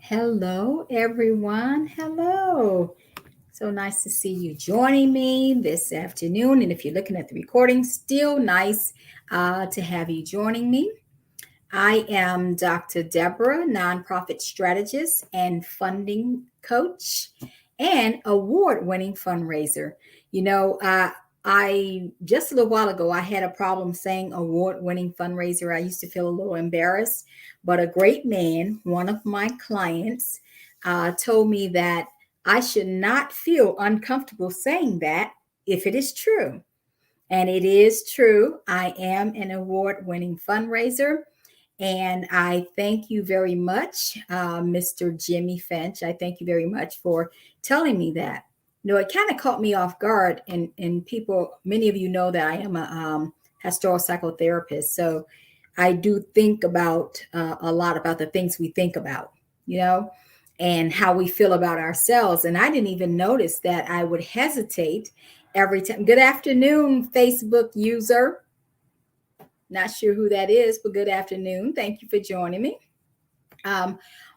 Hello, everyone. Hello. So nice to see you joining me this afternoon. And if you're looking at the recording, still nice to have you joining me. I am Dr. Deborah, nonprofit strategist and funding coach and award-winning fundraiser. You know, I just a little while ago I had a problem saying award-winning fundraiser. I used to feel a little embarrassed, but a great man, one of my clients, told me that I should not feel uncomfortable saying that if it is true. And it is true. I am an award-winning fundraiser. And I thank you very much, Mr. Jimmy Finch. I thank you very much for telling me that. It kind of caught me off guard. And people, many of you know that I am a pastoral psychotherapist. So I do think about a lot about the things we think about, you know, and how we feel about ourselves. And I didn't even notice that I would hesitate every time. Good afternoon, Facebook user. Not sure who that is, but good afternoon. Thank you for joining me.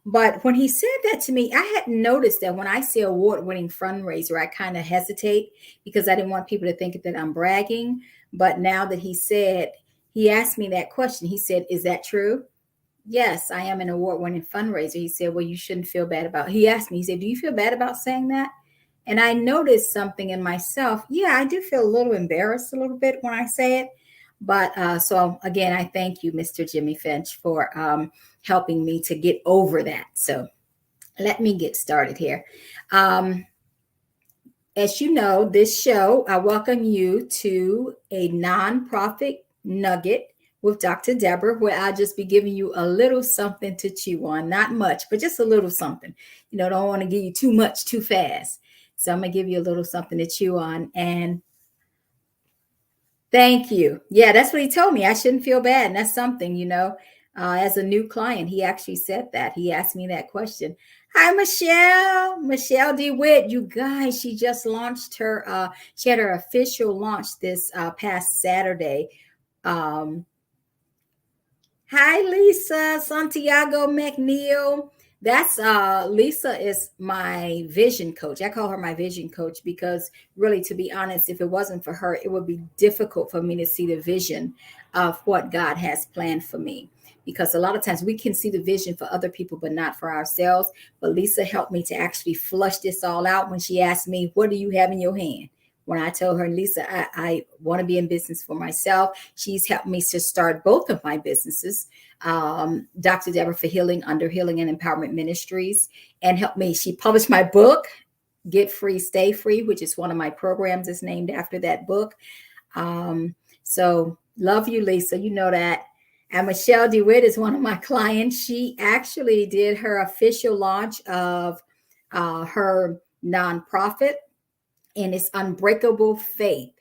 But when he said that to me, I hadn't noticed that when I say award-winning fundraiser, I kind of hesitate because I didn't want people to think that I'm bragging. But now that he asked me that question, he said, "Is that true?" Yes, I am an award-winning fundraiser. He said, "Well, you shouldn't feel bad about it." He asked me, he said, "Do you feel bad about saying that?" And I noticed something in myself. Yeah, I do feel a little embarrassed a little bit when I say it. But so again, I thank you, Mr. Jimmy Finch, for helping me to get over that. So let me get started here. Um, as you know, this show, I welcome you to a nonprofit nugget with Dr. Deborah, where I'll just be giving you a little something to chew on. Not much, but just a little something. Don't want to give you too much too fast. So I'm going to give you a little something to chew on. And thank you. Yeah, that's what he told me. I shouldn't feel bad. And that's something. As a new client, he actually said that. He asked me that question. Hi, Michelle. Michelle DeWitt. You guys, she just launched she had her official launch this past Saturday. Hi, Lisa Santiago McNeil. That's Lisa is my vision coach. I call her my vision coach because really, to be honest, if it wasn't for her, it would be difficult for me to see the vision of what God has planned for me. Because a lot of times we can see the vision for other people, but not for ourselves. But Lisa helped me to actually flush this all out when she asked me, "What do you have in your hand?" When I told her, "Lisa, I want to be in business for myself," she's helped me to start both of my businesses, Dr. Deborah for Healing under Healing and Empowerment Ministries, and helped me. She published my book, Get Free, Stay Free, which is one of my programs is named after that book. So love you, Lisa. You know that. And Michelle DeWitt is one of my clients. She actually did her official launch of her nonprofit, and it's Unbreakable Faith.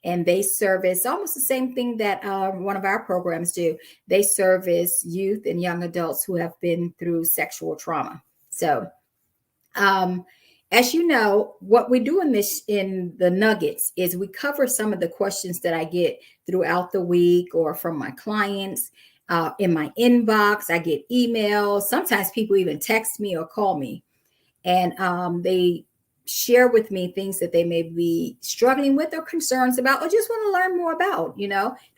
And they service almost the same thing that one of our programs do. They service youth and young adults who have been through sexual trauma. So, as you know, what we do in the nuggets is we cover some of the questions that I get throughout the week or from my clients. In my inbox, I get emails. Sometimes people even text me or call me, and they share with me things that they may be struggling with or concerns about or just want to learn more about.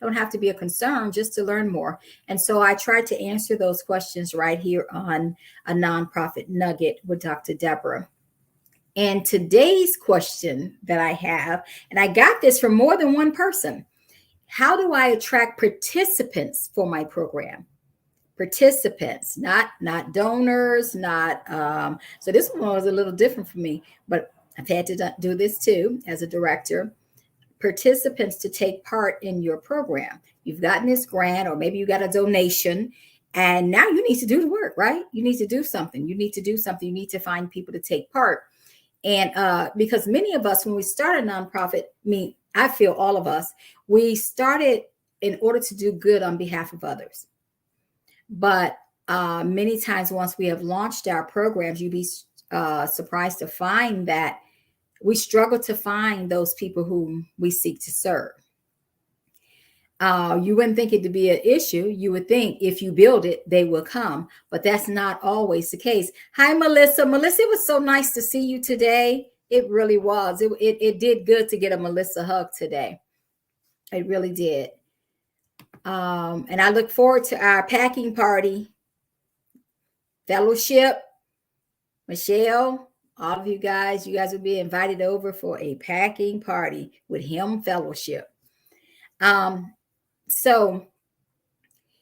Don't have to be a concern, just to learn more. And so I try to answer those questions right here on a nonprofit nugget with Dr. Deborah. And today's question that I have, and I got this from more than one person: how do I attract participants for my program? Participants, not donors, not so this one was a little different for me, but I've had to do this too as a director. Participants to take part in your program. You've gotten this grant, or maybe you got a donation, and now you need to do the work, right? You need to do something. You need to find people to take part. And because many of us, when we start a nonprofit, I feel all of us, we started in order to do good on behalf of others. But many times once we have launched our programs, you'd be surprised to find that we struggle to find those people whom we seek to serve. You wouldn't think it to be an issue. You would think if you build it, they will come, but that's not always the case. Hi, Melissa. Melissa, it was so nice to see you today. It really was. It did good to get a Melissa hug today. It really did. And I look forward to our packing party. Fellowship, Michelle, all of you guys will be invited over for a packing party with him fellowship. So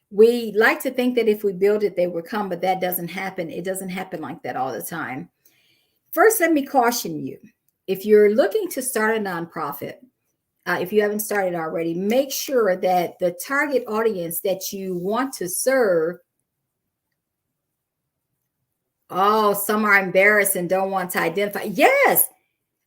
we like to think that if we build it, they will come, but that doesn't happen. It doesn't happen like that all the time. First, let me caution you. If you're looking to start a nonprofit, if you haven't started already, make sure that the target audience that you want to serve, some are embarrassed and don't want to identify. Yes,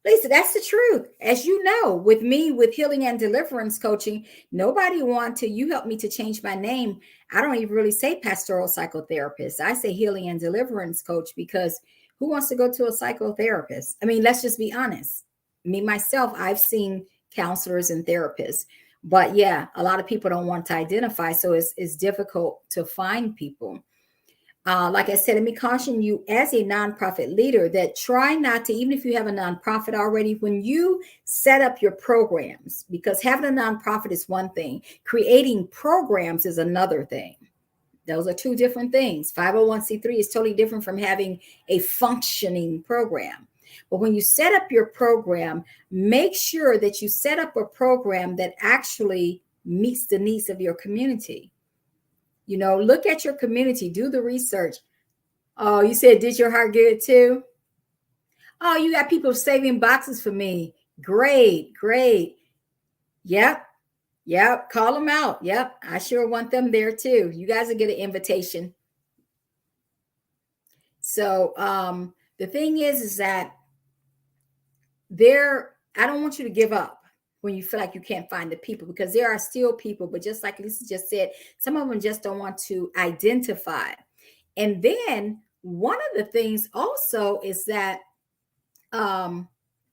Lisa, that's the truth. As you know, with me, with healing and deliverance coaching, nobody you helped me to change my name. I don't even really say pastoral psychotherapist. I say healing and deliverance coach, because who wants to go to a psychotherapist? I mean, let's just be honest. Me, myself, I've seen counselors and therapists, but yeah, a lot of people don't want to identify. So it's difficult to find people. Like I said, let me caution you as a nonprofit leader that try not to, even if you have a nonprofit already, when you set up your programs, because having a nonprofit is one thing, creating programs is another thing. Those are two different things. 501c3 is totally different from having a functioning program. But when you set up your program, make sure that you set up a program that actually meets the needs of your community. Look at your community, do the research. Oh, you said, did your heart good too? Oh, you got people saving boxes for me. Great. Yep. Call them out. Yep. I sure want them there too. You guys will get an invitation. So the thing is that I don't want you to give up when you feel like you can't find the people, because there are still people, but just like Lisa just said, some of them just don't want to identify. And then one of the things also is that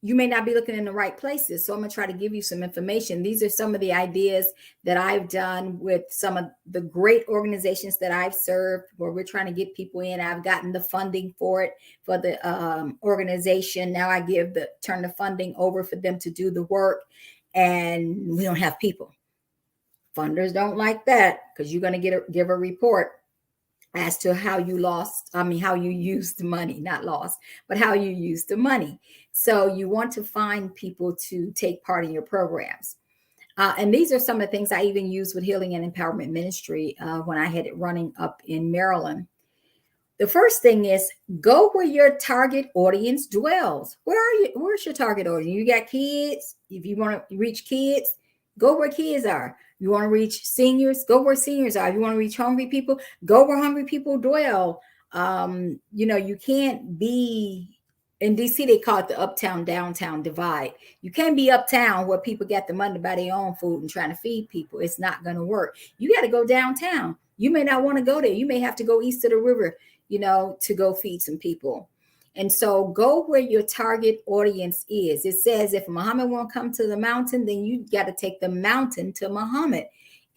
you may not be looking in the right places. So I'm going to try to give you some information. These are some of the ideas that I've done with some of the great organizations that I've served, where we're trying to get people in. I've gotten the funding for it, for the organization. Now I turn the funding over for them to do the work, and we don't have people. Funders don't like that, because you're going to give a report as to how you used the money, not lost, but how you used the money. So you want to find people to take part in your programs. And these are some of the things I even used with Healing and Empowerment Ministry when I had it running up in Maryland. The first thing is, go where your target audience dwells. Where's your target audience? You got kids. If you want to reach kids, go where kids are. You want to reach seniors, go where seniors are. If you want to reach hungry people, go where hungry people dwell. You can't be in DC. They call it the uptown downtown divide. You can't be uptown where people got the money to buy their own food and trying to feed people. It's not going to work. You got to go downtown. You may not want to go there. You may have to go east of the river, to go feed some people. And so go where your target audience is. It says if Muhammad won't come to the mountain, then you got to take the mountain to Muhammad,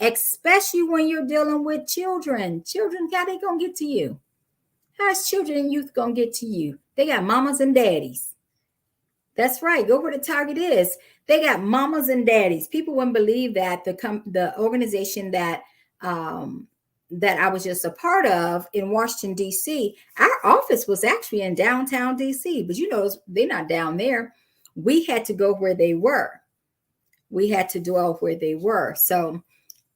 especially when you're dealing with children. Children, how they going to get to you? How's children and youth going to get to you? They got mamas and daddies. That's right. Go where the target is. They got mamas and daddies. People wouldn't believe that the organization that I was just a part of in Washington, D.C., our office was actually in downtown D.C., but they're not down there. We had to go where they were. We had to dwell where they were. So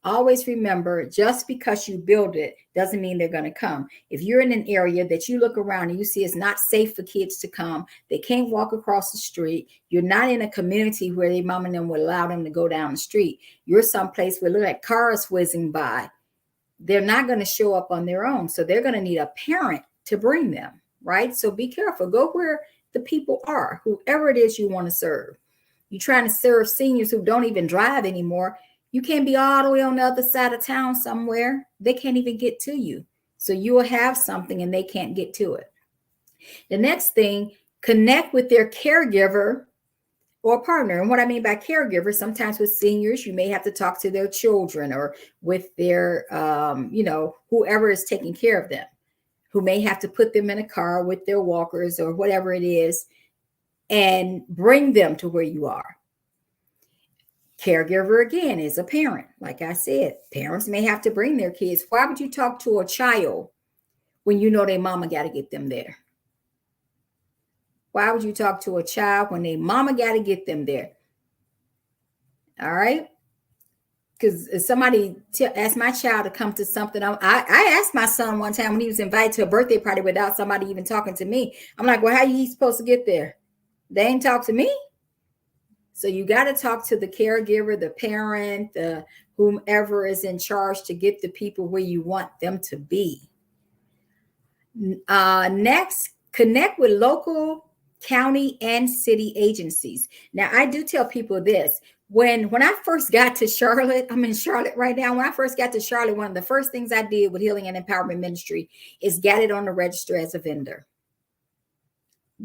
always remember, just because you build it doesn't mean they're going to come. If you're in an area that you look around and you see it's not safe for kids to come, they can't walk across the street, you're not in a community where their mom and them would allow them to go down the street, you're someplace where look like cars whizzing by, they're not going to show up on their own. So they're going to need a parent to bring them, right? So be careful. Go where the people are, whoever it is you want to serve. You're trying to serve seniors who don't even drive anymore. You can't be all the way on the other side of town somewhere. They can't even get to you. So you will have something and they can't get to it. The next thing, connect with their caregiver or partner. And what I mean by caregiver, sometimes with seniors, you may have to talk to their children or with their, whoever is taking care of them, who may have to put them in a car with their walkers or whatever it is and bring them to where you are. Caregiver, again, is a parent. Like I said, parents may have to bring their kids. Why would you talk to a child when you know their mama got to get them there? Why would you talk to a child when their mama got to get them there? All right. Because if somebody asked my child to come to something, I asked my son one time when he was invited to a birthday party without somebody even talking to me. I'm like, well, how are you supposed to get there? They ain't talk to me. So you got to talk to the caregiver, the parent, the whomever is in charge to get the people where you want them to be. Next, connect with local, county, and city agencies. Now, I do tell people this. When I first got to Charlotte, I'm in Charlotte right now. When I first got to Charlotte, one of the first things I did with Healing and Empowerment Ministry is get it on the register as a vendor.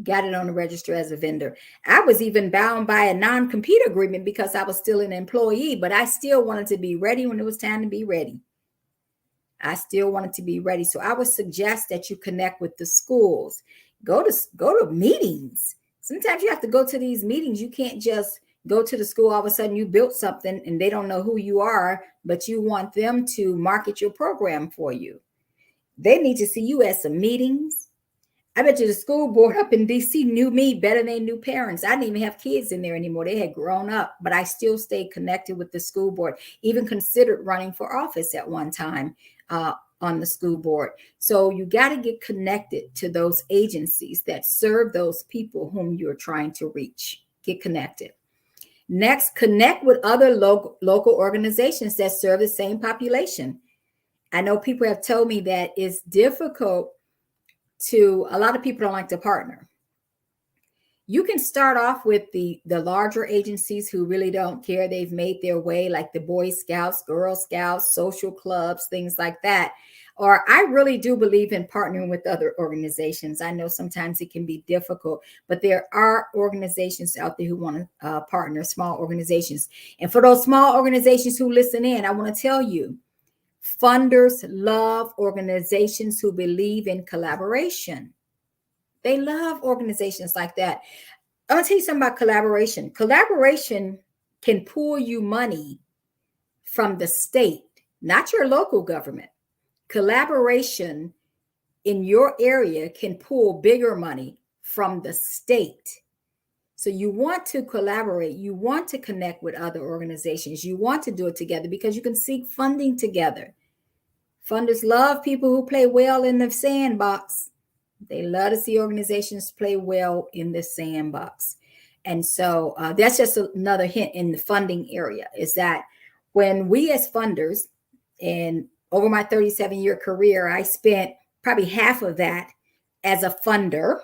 Got it on the register as a vendor. I was even bound by a non-compete agreement because I was still an employee, but I still wanted to be ready when it was time to be ready. I still wanted to be ready. So I would suggest that you connect with the schools. Go to meetings. Sometimes you have to go to these meetings. You can't just go to the school. All of a sudden you built something and they don't know who you are, but you want them to market your program for you. They need to see you at some meetings. I bet you the school board up in DC knew me better than they knew parents. I didn't even have kids in there anymore. They had grown up, but I still stayed connected with the school board, even considered running for office at one time on the school board. So you got to get connected to those agencies that serve those people whom you're trying to reach. Get connected. Next, connect with other local organizations that serve the same population. I know people have told me that it's difficult a lot of people don't like to partner. You can start off with the larger agencies who really don't care. They've made their way, like the Boy Scouts, Girl Scouts, social clubs, things like that. Or I really do believe in partnering with other organizations. I know sometimes it can be difficult, but there are organizations out there who want to partner, small organizations. And for those small organizations who listen in, I want to tell you, funders love organizations who believe in collaboration. They love organizations like that. I'm going to tell you something about collaboration. Collaboration can pull you money from the state, not your local government. Collaboration in your area can pull bigger money from the state. So you want to collaborate. You want to connect with other organizations. You want to do it together because you can seek funding together. Funders love people who play well in the sandbox. They love to see organizations play well in the sandbox. And so that's just another hint in the funding area, is that when we as funders, and over my 37-year career, I spent probably half of that as a funder,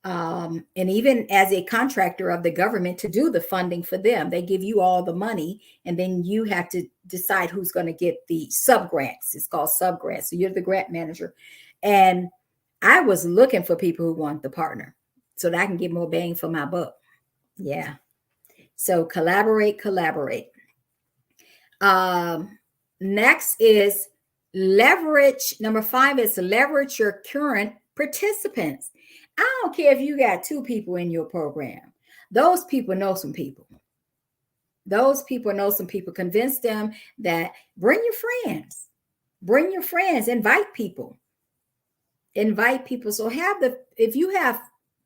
and even as a contractor of the government to do the funding for them. They give you all the money, and then you have to decide who's going to get the subgrants. It's called subgrants. So you're the grant manager. And I was looking for people who want the partner so that I can get more bang for my buck. Yeah. So collaborate. Next is leverage. Number 5 is leverage your current participants. I don't care if you got 2 people in your program. Those people know some people. Convince them that bring your friends, invite people. So if you have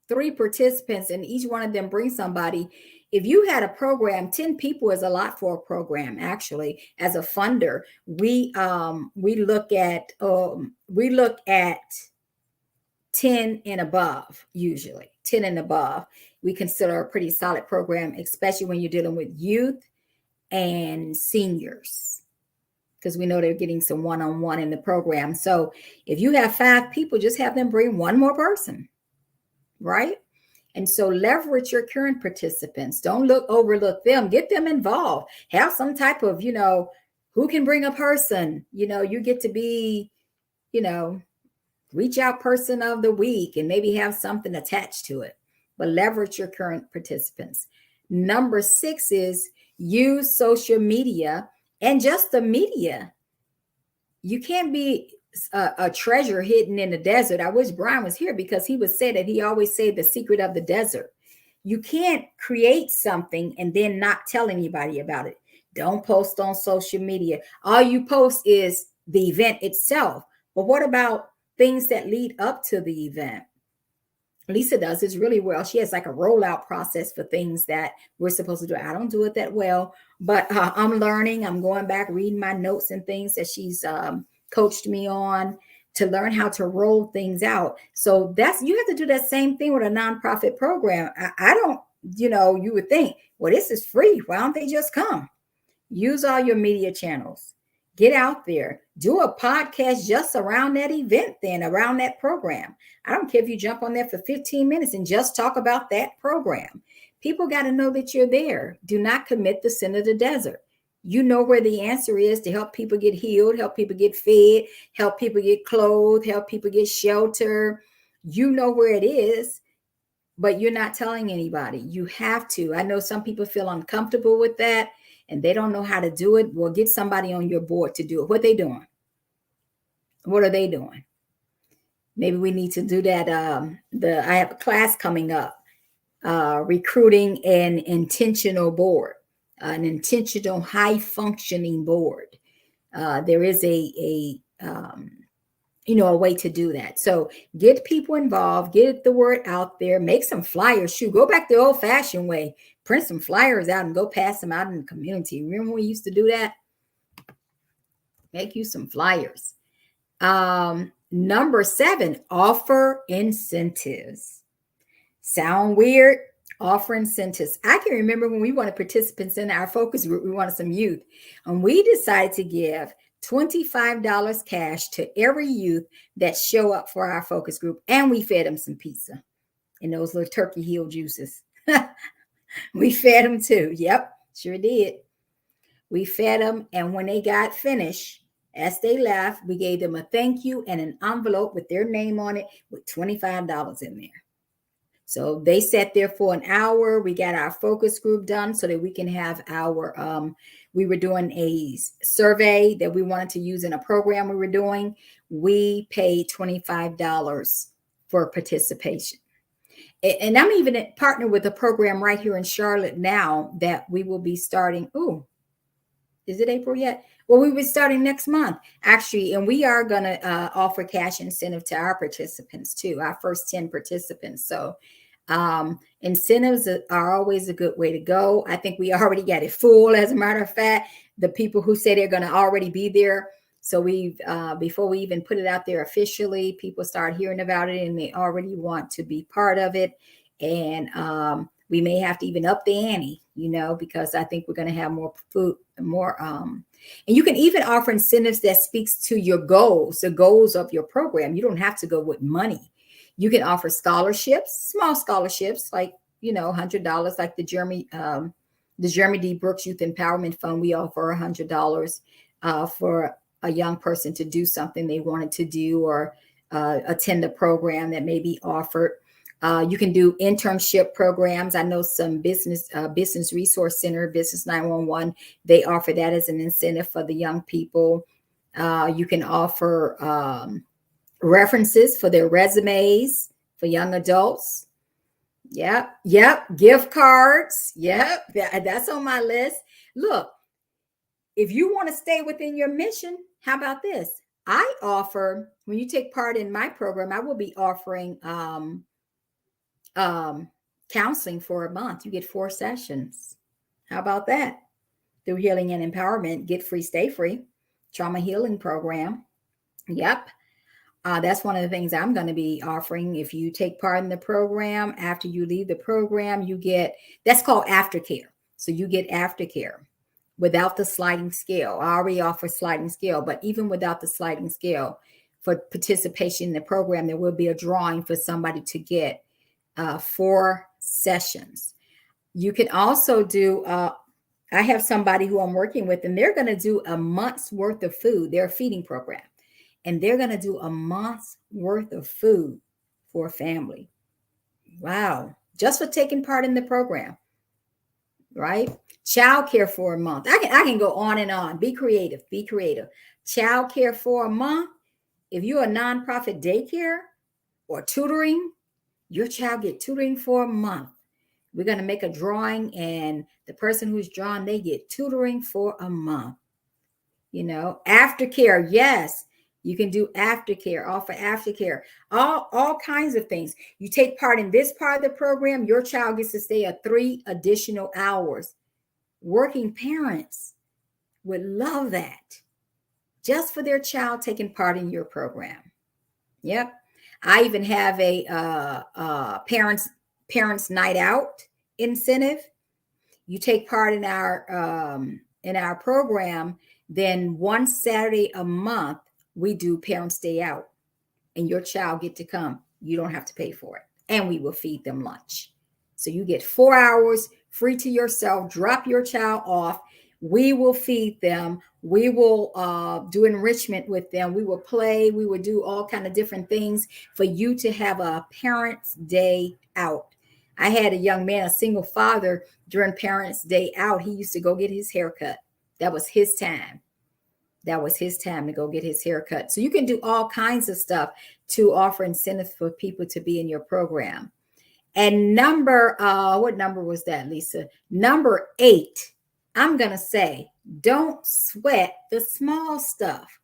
3 participants and each one of them brings somebody, if you had a program, 10 people is a lot for a program. Actually, as a funder, we look at 10 and above. Usually 10 and above, we consider a pretty solid program, especially when you're dealing with youth and seniors, because we know they're getting some one-on-one in the program. So if you have 5 people, just have them bring one more person, right? And so leverage your current participants. Don't overlook them. Get them involved. Have some type of, who can bring a person. You get to be, reach out person of the week and maybe have something attached to it. But leverage your current participants. Number 6 is use social media and just the media. You can't be a treasure hidden in the desert. I wish Brian was here because he would say that he always say the secret of the desert. You can't create something and then not tell anybody about it. Don't post on social media. All you post is the event itself. But what about things that lead up to the event? Lisa does this really well. She has like a rollout process for things that we're supposed to do. I don't do it that well, but I'm learning. I'm going back, reading my notes and things that she's coached me on to learn how to roll things out. So that's, you have to do that same thing with a nonprofit program. I don't, you would think, well, this is free. Why don't they just come? Use all your media channels. Get out there. Do a podcast just around that event, then around that program. I don't care if you jump on there for 15 minutes and just talk about that program. People got to know that you're there. Do not commit the sin of the desert. You know where the answer is to help people get healed, help people get fed, help people get clothed, help people get shelter. You know where it is, but you're not telling anybody. You have to. I know some people feel uncomfortable with that and they don't know how to do it. Well, get somebody on your board to do it. What are they doing? What are they doing? Maybe we need to do that. I have a class coming up, recruiting an intentional board, an intentional high functioning board. There is a way to do that. So get people involved, get the word out there, make some flyers. Shoot, go back the old fashioned way, print some flyers out and go pass them out in the community. Remember when we used to do that? Make you some flyers. Number 7, offer incentives. Sound weird? Offer incentives. I can remember when we wanted participants in our focus group, we wanted some youth, and we decided to give $25 cash to every youth that show up for our focus group, and we fed them some pizza and those little turkey heel juices. We fed them too. Yep, sure did. We fed them, and when they got finished, as they left, we gave them a thank you and an envelope with their name on it with $25 in there. So they sat there for an hour. We got our focus group done so that we can have our, we were doing a survey that we wanted to use in a program we were doing. We paid $25 for participation. And I'm even partnered with a program right here in Charlotte now that we will be starting. Oh, is it April yet? Well, we will be starting next month, actually, and we are going to offer cash incentive to our participants too, our first 10 participants. So incentives are always a good way to go. I think we already got it full. As a matter of fact, the people who say they're going to already be there. So we've before we even put it out there officially, people start hearing about it and they already want to be part of it. And we may have to even up the ante, because I think we're going to have more food, more. And you can even offer incentives that speaks to your goals, the goals of your program. You don't have to go with money. You can offer scholarships, small scholarships, like, $100, like the Jeremy D. Brooks Youth Empowerment Fund. We offer $100 for a young person to do something they wanted to do or attend a program that may be offered. You can do internship programs. I know some business resource center, Business 911, they offer that as an incentive for the young people. You can offer references for their resumes for young adults. Yep. Gift cards. Yep. That's on my list. Look, if you want to stay within your mission, how about this? I offer, when you take part in my program, I will be offering counseling for a month. You get 4 sessions. How about that? Through Healing and Empowerment, Get Free, Stay Free, trauma healing program. Yep. That's one of the things I'm going to be offering. If you take part in the program, after you leave the program, you get, that's called aftercare. So you get aftercare without the sliding scale. I already offer sliding scale, but even without the sliding scale, for participation in the program, there will be a drawing for somebody to get 4 sessions. You can also do, I have somebody who I'm working with, and they're going to do a month's worth of food. They're a feeding program, and they're going to do a month's worth of food for a family. Wow. Just for taking part in the program. right? Child care for a month. I can go on and on. Be creative. Be creative. Child care for a month. If you're a nonprofit daycare or tutoring, your child get tutoring for a month. We're going to make a drawing, and the person who's drawn, they get tutoring for a month. You know, aftercare. Yes, you can do aftercare, offer aftercare, all kinds of things. You take part in this part of the program, your child gets to stay 3 additional hours. Working parents would love that, just for their child taking part in your program. Yep. I even have a parents night out incentive. You take part in our program, then one Saturday a month we do Parents Day Out, and your child get to come. You don't have to pay for it, and we will feed them lunch. So you get 4 hours free to yourself. Drop your child off. We will feed them. We will do enrichment with them. We will play. We will do all kind of different things for you to have a Parents Day Out. I had a young man, a single father, during Parents Day Out. He used to go get his hair cut. That was his time. That was his time to go get his hair cut. So you can do all kinds of stuff to offer incentives for people to be in your program. And what number was that, Lisa? Number 8, I'm going to say, don't sweat the small stuff.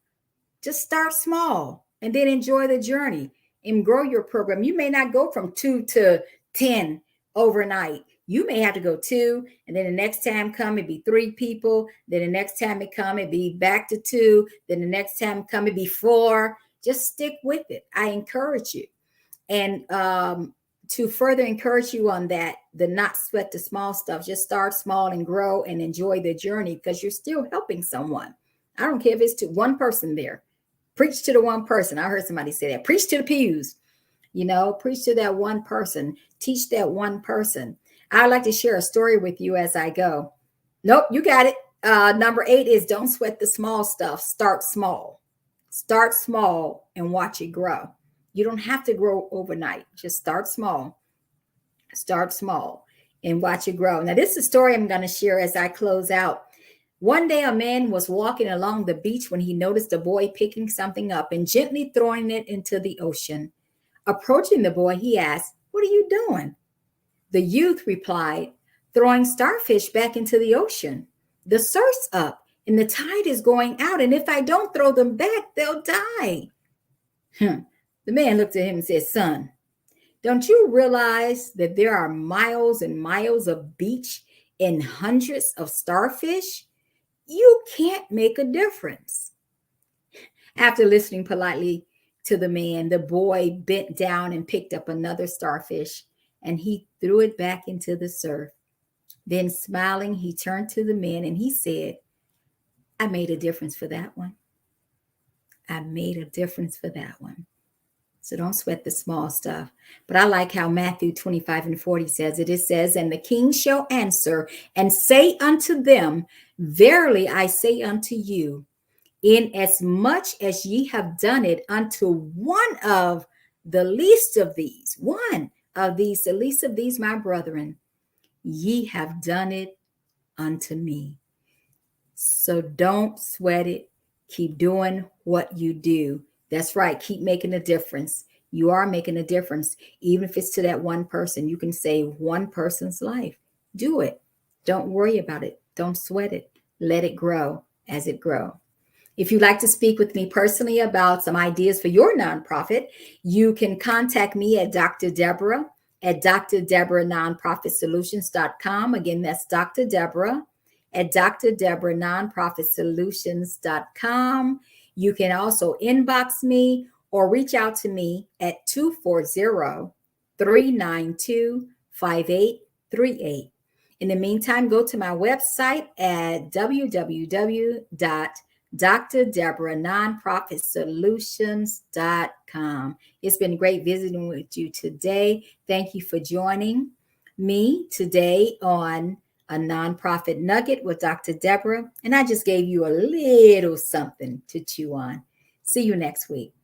Just start small and then enjoy the journey and grow your program. You may not go from 2 to 10 overnight. You may have to go 2, and then the next time come, it be 3 people. Then the next time it come, it be back to 2. Then the next time come, it be 4. Just stick with it. I encourage you. And to further encourage you on that, the not sweat the small stuff, just start small and grow and enjoy the journey, because you're still helping someone. I don't care if it's to one person there. Preach to the one person. I heard somebody say that. Preach to the pews. You know, preach to that one person. Teach that one person. I'd like to share a story with you as I go. Nope, you got it. Number 8 is don't sweat the small stuff. Start small. Start small and watch it grow. You don't have to grow overnight. Just start small. Start small and watch it grow. Now, this is a story I'm going to share as I close out. One day, a man was walking along the beach when he noticed a boy picking something up and gently throwing it into the ocean. Approaching the boy, he asked, "What are you doing?" The youth replied, "Throwing starfish back into the ocean. The surf's up and the tide is going out, and if I don't throw them back, they'll die." The man looked at him and said, "Son, don't you realize that there are miles and miles of beach and hundreds of starfish? You can't make a difference." After listening politely to the man, the boy bent down and picked up another starfish, and he threw it back into the surf. Then, smiling, he turned to the man and he said, "I made a difference for that one. I made a difference for that one." So don't sweat the small stuff. But I like how Matthew 25:40 says it. It says, "And the king shall answer and say unto them, Verily I say unto you, inasmuch as ye have done it unto one of the least of these, the least of these, my brethren, ye have done it unto me." So don't sweat it. Keep doing what you do. That's right. Keep making a difference. You are making a difference. Even if it's to that one person, you can save one person's life. Do it. Don't worry about it. Don't sweat it. Let it grow as it grows. If you'd like to speak with me personally about some ideas for your nonprofit, you can contact me at Dr. Deborah at DrDebraNonprofitSolutions.com. Again, that's Dr. Deborah at DrDebraNonprofitSolutions.com. You can also inbox me or reach out to me at 240-392-5838. In the meantime, go to my website at www.DrDebraNonprofitSolutions.com. It's been great visiting with you today. Thank you for joining me today on a Nonprofit Nugget with Dr. Deborah. And I just gave you a little something to chew on. See you next week.